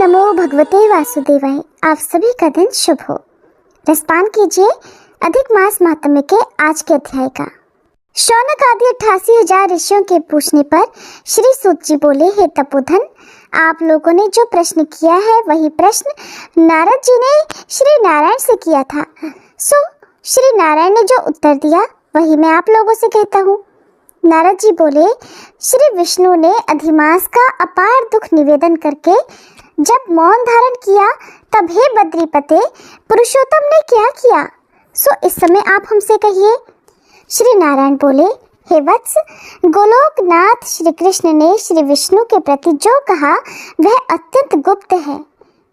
नमो भगवते वासुदेवाय। आप सभी का दिन शुभ हो। रसपान कीजिए अधिक मास महात्म्य के आज के अध्याय का। शौनक आदि 88,000 ऋषियों के पूछने पर श्री सूत जी बोले, हे तपोधन, आप लोगों ने जो प्रश्न किया है वही प्रश्न नारद जी ने श्री नारायण से किया था। सो श्री नारायण ने जो उत्तर दिया वही मैं आप लोगों से कहता हूँ। नारद जी बोले, श्री विष्णु ने अधिमास का अपार दुख निवेदन करके जब मौन धारण किया तब हे बद्रीपते, पुरुषोत्तम ने क्या किया, सो इस समय आप हमसे कहिए। श्री नारायण बोले, हे वत्स, गोलोकनाथ श्री कृष्ण ने श्री विष्णु के प्रति जो कहा वह अत्यंत गुप्त है,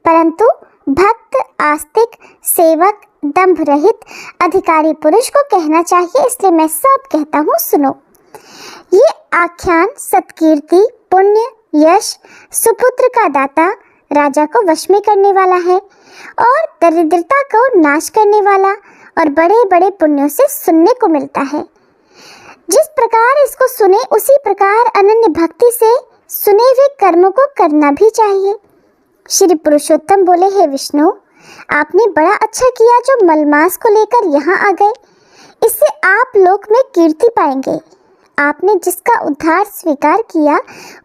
परंतु भक्त, आस्तिक, सेवक, दंभ रहित अधिकारी पुरुष को कहना चाहिए, इसलिए मैं सब कहता हूँ, सुनो। ये आख्यान सत्कीर्ति, पुण्य, यश, सुपुत्र का दाता, राजा को वश में करने वाला है और दरिद्रता को नाश करने वाला और बड़े बड़े पुण्यों से सुनने को मिलता है। जिस प्रकार इसको सुने उसी प्रकार अनन्य भक्ति से सुने हुए कर्मों को करना भी चाहिए। श्री पुरुषोत्तम बोले, हे विष्णु, आपने बड़ा अच्छा किया जो मलमास को लेकर यहाँ आ गए। इससे आप लोक में कीर्ति पाएंगे। आपने जिसका उद्धार स्वीकार किया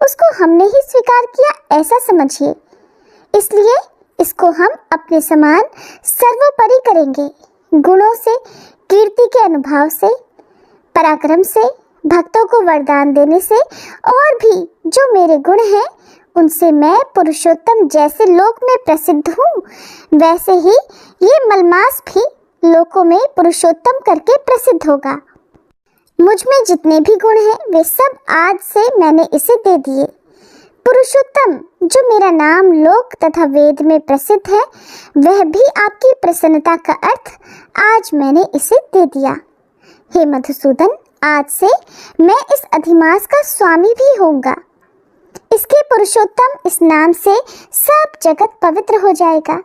उसको हमने ही स्वीकार किया, ऐसा समझिए। इसलिए इसको हम अपने समान सर्वोपरि करेंगे। गुणों से, कीर्ति के अनुभव से, पराक्रम से, भक्तों को वरदान देने से और भी जो मेरे गुण हैं उनसे मैं पुरुषोत्तम जैसे लोक में प्रसिद्ध हूँ, वैसे ही ये मलमास भी लोकों में पुरुषोत्तम करके प्रसिद्ध होगा। मुझ में जितने भी गुण हैं वे सब आज से मैंने इसे दे दिए। पुरुषोत्तम, जो मेरा नाम लोक तथा वेद में प्रसिद्ध है, वह भी आपकी प्रसन्नता का अर्थ आज मैंने इसे दे दिया। हे मधुसूदन, आज से मैं इस अधिमास का स्वामी भी होऊंगा। इसके पुरुषोत्तम इस नाम से सब जगत पवित्र हो जाएगा।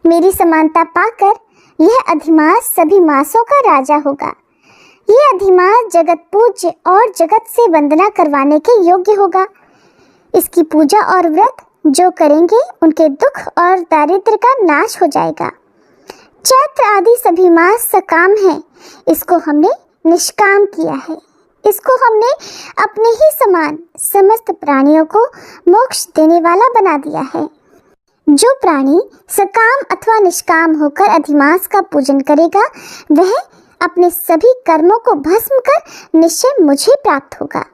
मेरी समानता पाकर यह अधिमास सभी मासों का राजा होगा। ये अधिमास जगत पूज्य और जगत से वंदना करवाने के योग्य होगा। इसकी पूजा और व्रत जो करेंगे उनके दुख और दारिद्र्य का नाश हो जाएगा। चैत्र आदि सभी मास सकाम हैं, इसको हमने निष्काम किया है। इसको हमने अपने ही समान समस्त प्राणियों को मोक्ष देने वाला बना दिया है। जो प्राणी सकाम अथवा निष्काम होकर अधिमास का पूजन करेगा वह अपने सभी कर्मों को भस्म कर निश्चय मुझे प्राप्त होगा।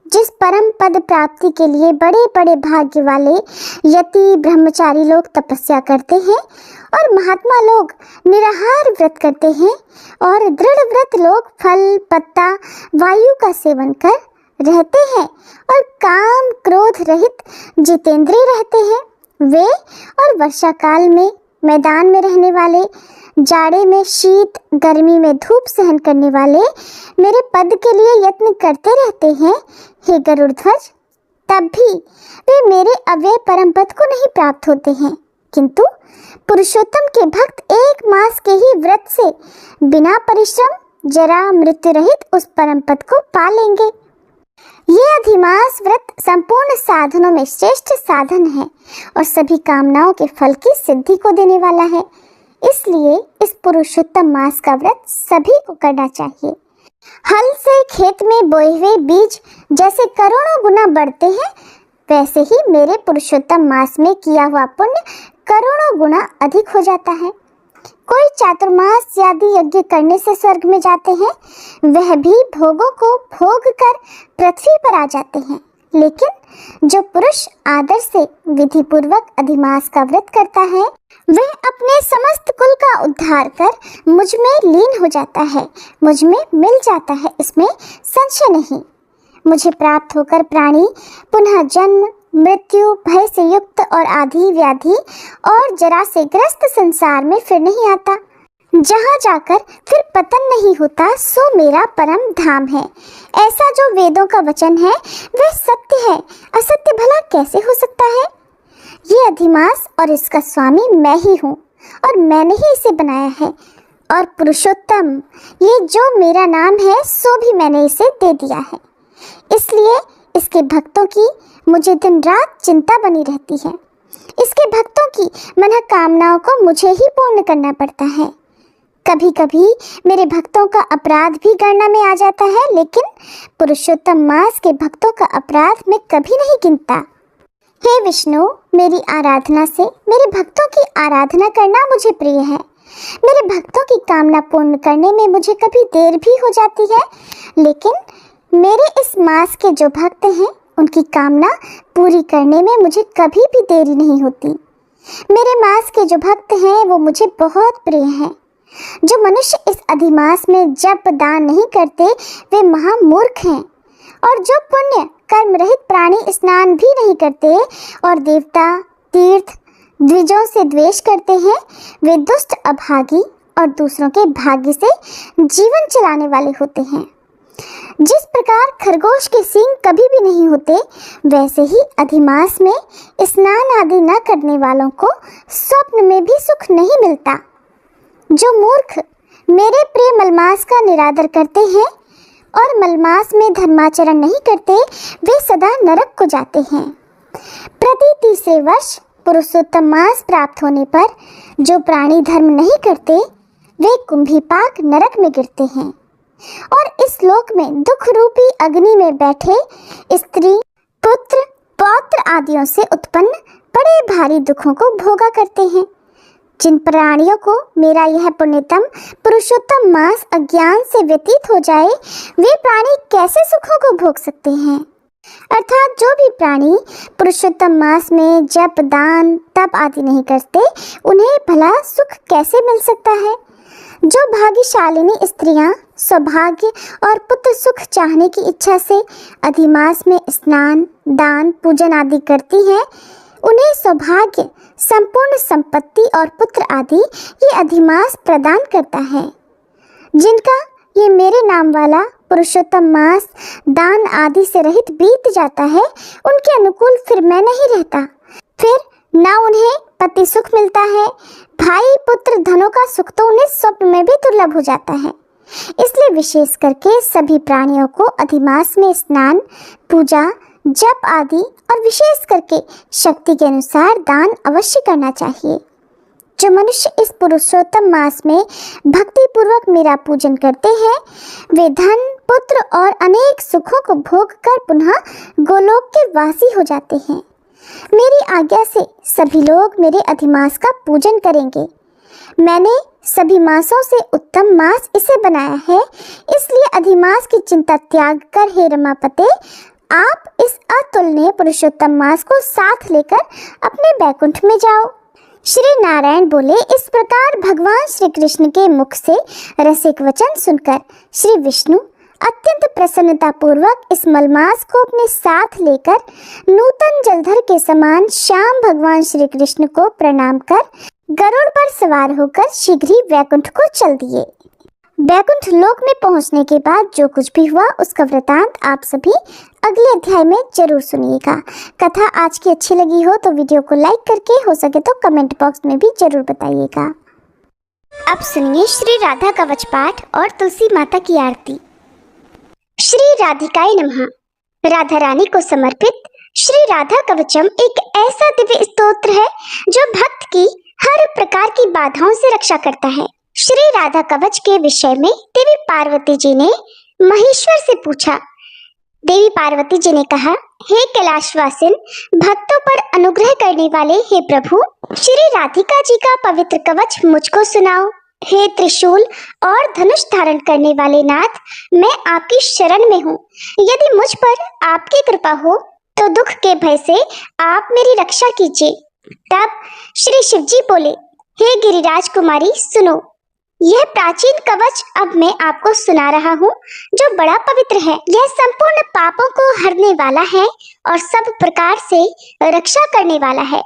जिस परम पद प्राप्ति के लिए बड़े बड़े भाग्य वाले यति ब्रह्मचारी लोग तपस्या करते हैं और महात्मा लोग निराहार व्रत करते हैं और दृढ़ व्रत लोग फल, पत्ता, वायु का सेवन कर रहते हैं और काम क्रोध रहित जितेंद्रिय रहते हैं, वे और वर्षा काल में मैदान में रहने वाले, जाड़े में शीत, गर्मी में धूप सहन करने वाले मेरे पद के लिए यत्न करते रहते हैं। हे गरुड़ध्वज, तब भी वे मेरे अव्यय परम पद को नहीं प्राप्त होते हैं, किंतु पुरुषोत्तम के भक्त एक मास के ही व्रत से बिना परिश्रम, जरा, मृत्यु रहित उस परम पद को पा लेंगे। ये अधिमास व्रत संपूर्ण साधनों में श्रेष्ठ साधन है और सभी कामनाओं के फल की सिद्धि को देने वाला है। इसलिए इस पुरुषोत्तम मास का व्रत सभी को करना चाहिए। हल से खेत में बोए हुए बीज जैसे करोड़ों गुना बढ़ते हैं, वैसे ही मेरे पुरुषोत्तम मास में किया हुआ पुण्य करोड़ों गुना अधिक हो जाता है। कोई चातुर्मास आदि यज्ञ करने से स्वर्ग में जाते हैं, वह भी भोगों को भोग कर पृथ्वी पर आ जाते हैं, लेकिन जो पुरुष आदर से विधि पूर्वक अधिमास का व्रत करता है वह अपने समस्त कुल का उद्धार कर मुझ में लीन हो जाता है, मुझ में मिल जाता है, इसमें संशय नहीं। मुझे प्राप्त होकर प्राणी पुनः जन्म, मृत्यु, भय से युक्त और आदि व्याधि और जरा से ग्रस्त संसार में फिर नहीं आता। जहाँ जाकर फिर पतन नहीं होता, सो मेरा परम धाम है। ऐसा जो वेदों का वचन है वह सत्य है, असत्य भला कैसे हो सकता है। ये अधिमास और इसका स्वामी मैं ही हूँ और मैंने ही इसे बनाया है। और पुरुषोत्तम, ये जो मेरा नाम है सो भी मैंने इसे दे दिया है। इसलिए इसके भक्तों की मुझे दिन रात चिंता बनी रहती है। इसके भक्तों की मनोकामनाओं को मुझे ही पूर्ण करना पड़ता है। कभी कभी मेरे भक्तों का अपराध भी गणना में आ जाता है, लेकिन पुरुषोत्तम मास के भक्तों का अपराध मैं कभी नहीं गिनता। हे विष्णु, मेरी आराधना से मेरे भक्तों की आराधना करना मुझे प्रिय है। मेरे भक्तों की कामना पूर्ण करने में मुझे कभी देर भी हो जाती है, लेकिन मेरे इस मास के जो भक्त हैं उनकी कामना पूरी करने में मुझे कभी भी देरी नहीं होती। मेरे मास के जो भक्त हैं वो मुझे बहुत प्रिय हैं। जो मनुष्य इस अधिमास में जप दान नहीं करते वे महामूर्ख हैं, और जो पुण्य कर्म रहित प्राणी स्नान भी नहीं करते और देवता तीर्थ द्विजों से द्वेष करते हैं वे दुष्ट अभागी और दूसरों के भाग्य से जीवन चलाने वाले होते हैं। जिस प्रकार खरगोश के सींग कभी भी नहीं होते, वैसे ही अधिमास में स्नान आदि न करने वालों को स्वप्न में भी सुख नहीं मिलता। जो मूर्ख मेरे प्रिय मलमास का निरादर करते हैं और मलमास में धर्माचरण नहीं करते, वे सदा नरक को जाते हैं। प्रति 30 वर्ष पुरुषोत्तम मास प्राप्त होने पर जो प्राणी धर्म नहीं करते वे कुंभीपाक नरक में गिरते हैं और इस लोक में दुख रूपी अग्नि में बैठे स्त्री पुत्र पौत्र आदियों से उत्पन्न बड़े भारी दुखों को भोगा करते हैं। जिन प्राणियों को मेरा यह पुण्यतम पुरुषोत्तम मास अज्ञान से व्यतीत हो जाए, वे प्राणी कैसे सुखों को भोग सकते हैं। अर्थात जो भी प्राणी पुरुषोत्तम मास में जप दान तप आदि नहीं करते, उन्हें भला सुख कैसे मिल सकता है। जो भाग्यशालिनी स्त्रियां सौभाग्य और पुत्र सुख चाहने की इच्छा से अधिमास में स्नान दान पूजन आदि करती हैं, उन्हें सौभाग्य संपूर्ण संपत्ति और पुत्र आदि ये अधिमास प्रदान करता है। जिनका ये मेरे नाम वाला पुरुषोत्तम मास दान आदि से रहित बीत जाता है, उनके अनुकूल फिर मैं नहीं रहता। फिर ना उन्हें पति सुख मिलता है, भाई पुत्र धनों का सुख तो उन्हें स्वप्न में भी दुर्लभ हो जाता है। इसलिए विशेष करके सभी प्राणियों को अधिमास में स्नान पूजा जप आदि और विशेष करके शक्ति के अनुसार दान अवश्य करना चाहिए। जो मनुष्य इस पुरुषोत्तम मास में भक्ति पूर्वक मेरा पूजन करते हैं, वे धन पुत्र और अनेक सुखों को भोग कर पुनः गोलोक के वासी हो जाते हैं। मेरी आज्ञा से सभी लोग मेरे अधिमास का पूजन करेंगे। मैंने सभी मासों से उत्तम मास इसे बनाया है, इसलिए अधिमास की चिंता त्याग कर हे रमापते, आप इस अतुलनीय पुरुषोत्तम मास को साथ लेकर अपने बैकुंठ में जाओ। श्री नारायण बोले। इस प्रकार भगवान श्री कृष्ण के मुख से रसिक वचन सुनकर श्री विष्णु अत्यंत प्रसन्नता पूर्वक इस मलमास को अपने साथ लेकर नूतन जलधर के समान श्याम भगवान श्री कृष्ण को प्रणाम कर गरुड़ पर सवार होकर शीघ्र ही वैकुंठ को चल दिए। वैकुंठ लोक में पहुंचने के बाद जो कुछ भी हुआ उसका वृतांत आप सभी अगले अध्याय में जरूर सुनिएगा। कथा आज की अच्छी लगी हो तो वीडियो को लाइक करके, हो सके तो कमेंट बॉक्स में भी जरूर बताइएगा। अब सुनिए श्री राधा कवच पाठ और तुलसी माता की आरती। श्री राधिकाय नमः। राधा रानी को समर्पित श्री राधा कवचम एक ऐसा दिव्य स्तोत्र है जो भक्त की हर प्रकार की बाधाओं से रक्षा करता है। श्री राधा कवच के विषय में देवी पार्वती जी ने महेश्वर से पूछा। देवी पार्वती जी ने कहा, हे कैलाशवासिन, भक्तों पर अनुग्रह करने वाले हे प्रभु, श्री राधिका जी का पवित्र कवच मुझको सुनाओ। हे त्रिशूल और धनुष धारण करने वाले नाथ, मैं आपकी शरण में हूँ। यदि मुझ पर आपकी कृपा हो तो दुख के भय से आप मेरी रक्षा कीजिए। तब श्री शिव जी बोले, हे गिरिराज कुमारी सुनो, यह प्राचीन कवच अब मैं आपको सुना रहा हूँ जो बड़ा पवित्र है। यह संपूर्ण पापों को हरने वाला है और सब प्रकार से रक्षा करने वाला है।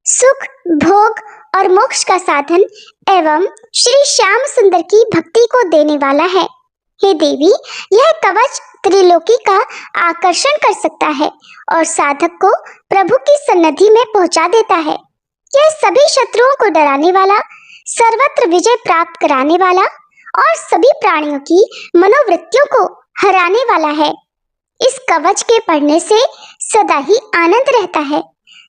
सुख भोग और मोक्ष का साधन एवं श्री श्याम सुंदर की भक्ति को देने वाला है। हे देवी, यह कवच त्रिलोकी का आकर्षण कर सकता है और साधक को प्रभु की सन्निधि में पहुंचा देता है। यह सभी शत्रुओं को डराने वाला, सर्वत्र विजय प्राप्त कराने वाला और सभी प्राणियों की मनोवृत्तियों को हराने वाला है। इस कवच के पढ़ने से सदा ही आनंद रहता है।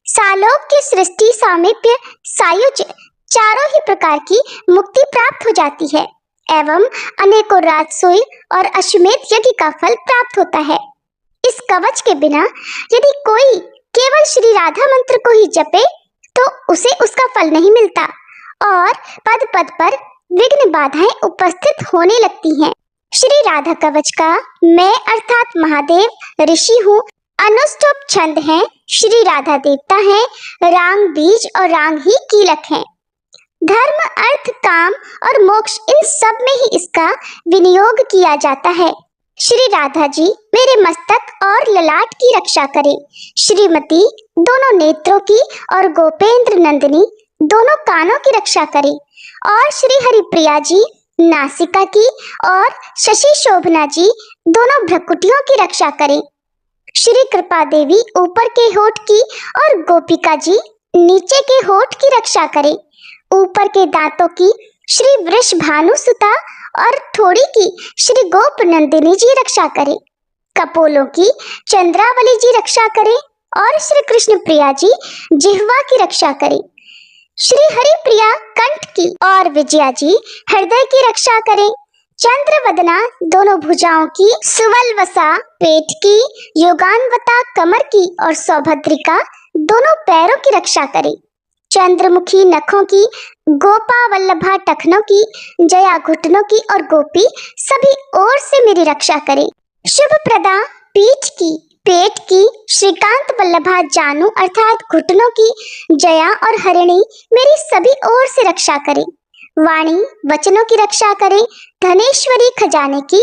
सालोक की सृष्टि, सामीप्य, सायुज्य चारों ही प्रकार की मुक्ति प्राप्त हो जाती है एवं अनेकों राजसूय और अश्वमेध यज्ञ का फल प्राप्त होता है। इस कवच के बिना यदि कोई केवल श्री राधा मंत्र को ही जपे तो उसे उसका फल नहीं मिलता और पद पद पर विघ्न बाधाएं उपस्थित होने लगती हैं। श्री राधा कवच का मैं अर्थात महादेव ऋषि हूँ, अनुष्टुप छंद है, श्री राधा देवता है, रांग बीज और रांग ही कीलक है। धर्म, अर्थ, काम और मोक्ष इन सब में ही इसका विनियोग किया जाता है। श्री राधा जी मेरे मस्तक और ललाट की रक्षा करे, श्रीमती दोनों नेत्रों की और गोपेंद्र नंदिनी दोनों कानों की रक्षा करे और श्री हरिप्रिया जी नासिका की और शशि शोभना जी दोनों भ्रकुटियों की रक्षा करे। श्री कृपा देवी ऊपर के होठ की और गोपिका जी नीचे के होठ की रक्षा करे। ऊपर के दांतों की श्री वृष भानुसुता और थोड़ी की श्री गोप नंदिनी जी रक्षा करे। कपोलों की चंद्रावली जी रक्षा करे और श्री कृष्ण प्रिया जी जिह्वा की रक्षा करे। श्री हरि प्रिया कंठ की और विजया जी हृदय की रक्षा करे। चंद्रवदना दोनों भुजाओं की, सुवलवसा पेट की, योगान्वता कमर की और सौभद्रिका दोनों पैरों की रक्षा करे। चंद्रमुखी नखों की, गोपा वल्लभा टखनों की, जया घुटनों की और गोपी सभी ओर से मेरी रक्षा करे। शुभ प्रदा पीठ की, पेट की, श्रीकांत वल्लभा जानू अर्थात घुटनों की, जया और हरिणी मेरी सभी ओर से रक्षा करे। वाणी वचनों की रक्षा करे। धनेश्वरी खजाने की,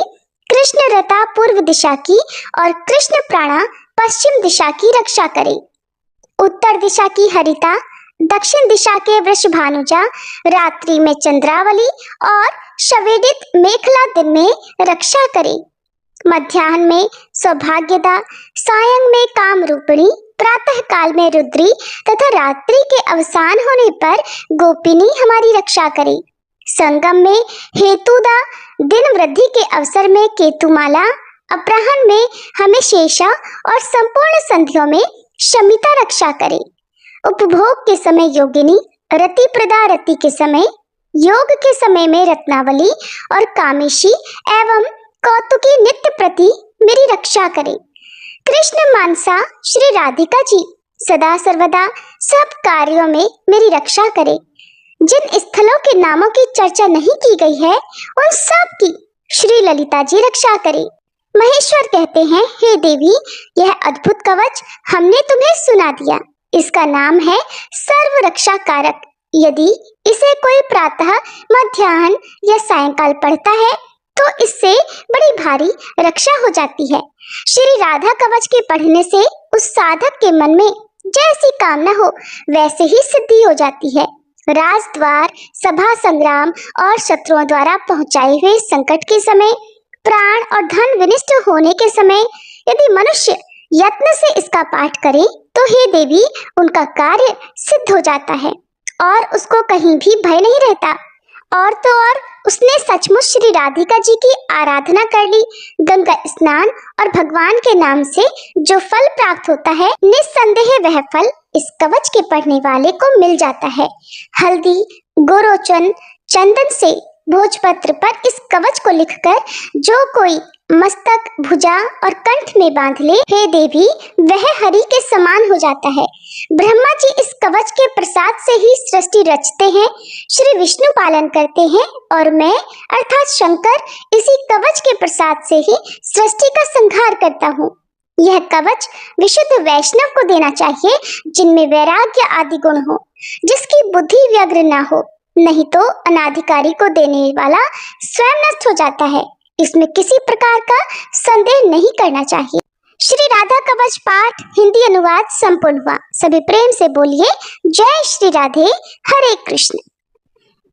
कृष्ण रता पूर्व दिशा की और कृष्ण प्राणा पश्चिम दिशा की रक्षा करे। उत्तर दिशा की हरिता, दक्षिण दिशा के वृषभानुजा, रात्रि में चंद्रावली और शवेदित मेखला दिन में रक्षा करे। मध्याह्न में सौभाग्यदा, सायं में काम रूपिणी, प्रातः काल में रुद्री तथा रात्रि के अवसान होने पर गोपिनी हमारी रक्षा करे। संगम में हेतुदा, दिन वृद्धि के अवसर में केतुमाला, अपराह्न में हमें शेषा और संपूर्ण संध्यों में शमिता रक्षा करे। उपभोग के समय योगिनी, रति प्रदा रति के समय, योग के समय में रत्नावली और कामेशी एवं कौतुकी नित्य प्रति मेरी रक्षा करे। कृष्ण मानसा श्री राधिका जी सदा सर्वदा सब कार्यों में मेरी रक्षा करे। जिन स्थलों के नामों की चर्चा नहीं की गई है उन सब की श्री ललिता जी रक्षा करे। महेश्वर कहते हैं, हे देवी, यह अद्भुत कवच हमने तुम्हें सुना दिया। इसका नाम है सर्व रक्षा कारक। यदि इसे कोई प्रातः, मध्याह्न या सायंकाल पढ़ता है तो इससे बड़ी भारी रक्षा हो जाती है। श्री राधा कवच के पढ़ने से उस साधक के मन में जैसी कामना हो वैसे ही सिद्धि हो जाती है। राजद्वार, सभा संग्राम और शत्रुओं द्वारा पहुंचाए हुए संकट के समय, प्राण और धन विनिष्ट होने के समय यदि मनुष्य यत्न से इसका पाठ करे तो हे देवी उनका कार्य सिद्ध हो जाता है और उसको कहीं भी भय नहीं रहता। और तो और उसने सचमुच श्री राधिका जी की आराधना कर ली। गंगा स्नान और भगवान के नाम से जो फल प्राप्त होता है, निस्संदेह वह फल इस कवच के पढ़ने वाले को मिल जाता है। हल्दी, गोरोचन, चंदन से भोजपत्र पर इस कवच को लिखकर जो कोई मस्तक, भुजा और कंठ में बांध ले, हे देवी, वह हरि के समान हो जाता है। ब्रह्मा जी इस कवच के प्रसाद से ही सृष्टि रचते हैं, श्री विष्णु पालन करते हैं और मैं अर्थात शंकर इसी कवच के प्रसाद से ही सृष्टि का संहार करता हूँ। यह कवच विशुद्ध वैष्णव को देना चाहिए जिनमें वैराग्य आदि गुण हो, जिसकी बुद्धि व्यग्र ना हो, नहीं तो अनाधिकारी को देने वाला स्वयं नष्ट हो जाता है। इसमें किसी प्रकार का संदेह नहीं करना चाहिए। श्री राधा कवच पाठ हिंदी अनुवाद संपूर्ण हुआ। सभी प्रेम से बोलिए जय श्री राधे, हरे कृष्ण।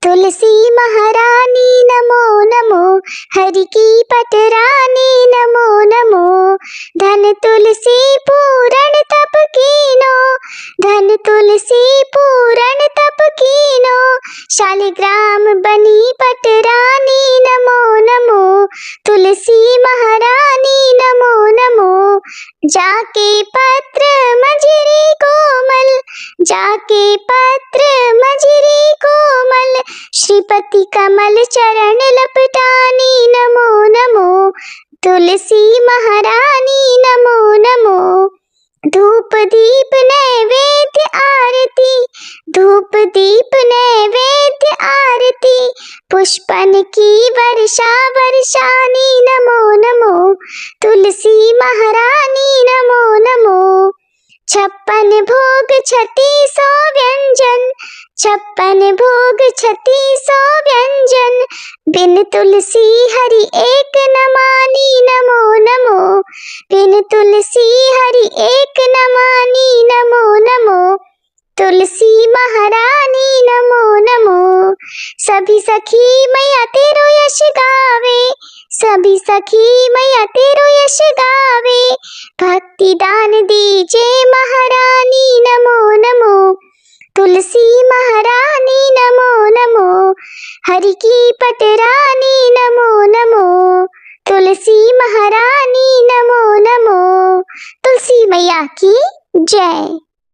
तुलसी महारानी नमो नमो, हरि की पटरानी नमो नमो, धन तुलसी पूरण तप कीनो, धन तुलसी पूरण तप कीनो, शालिग्राम बनी पटरानी, नमो नमो तुलसी महारानी, नमो नमो। जाके पत्र मंजरी कोमल, जाके पत्र मंजरी कोमल, श्रीपति कमल चरण लपटानी, नमो नमो तुलसी महारानी, नमो नमो। धूप दीप नैवेद्य आरती, धूप दीप नैवेद्य आरती, पुष्पन की वर्षा वर्षानी, नमो नमो तुलसी महारानी, नमो नमो। 56 भोग 3600 व्यंजन, 56 भोग 3600 व्यंजन, बिन तुलसी हरि एक न मानी, नमो नमो बिन तुलसी हरि एक न मानी, नमो नमो तुलसी महारानी, नमो नमो। सभी सखी मैया तेरो यश गावे, सभी सखी मैया तेरो यश गावे, भक्ति दान दीजे महारानी, नमो नमो तुलसी महारानी, नमो नमो। हरि की पटरानी, नमो नमो तुलसी महारानी, नमो नमो। तुलसी मैया की जय।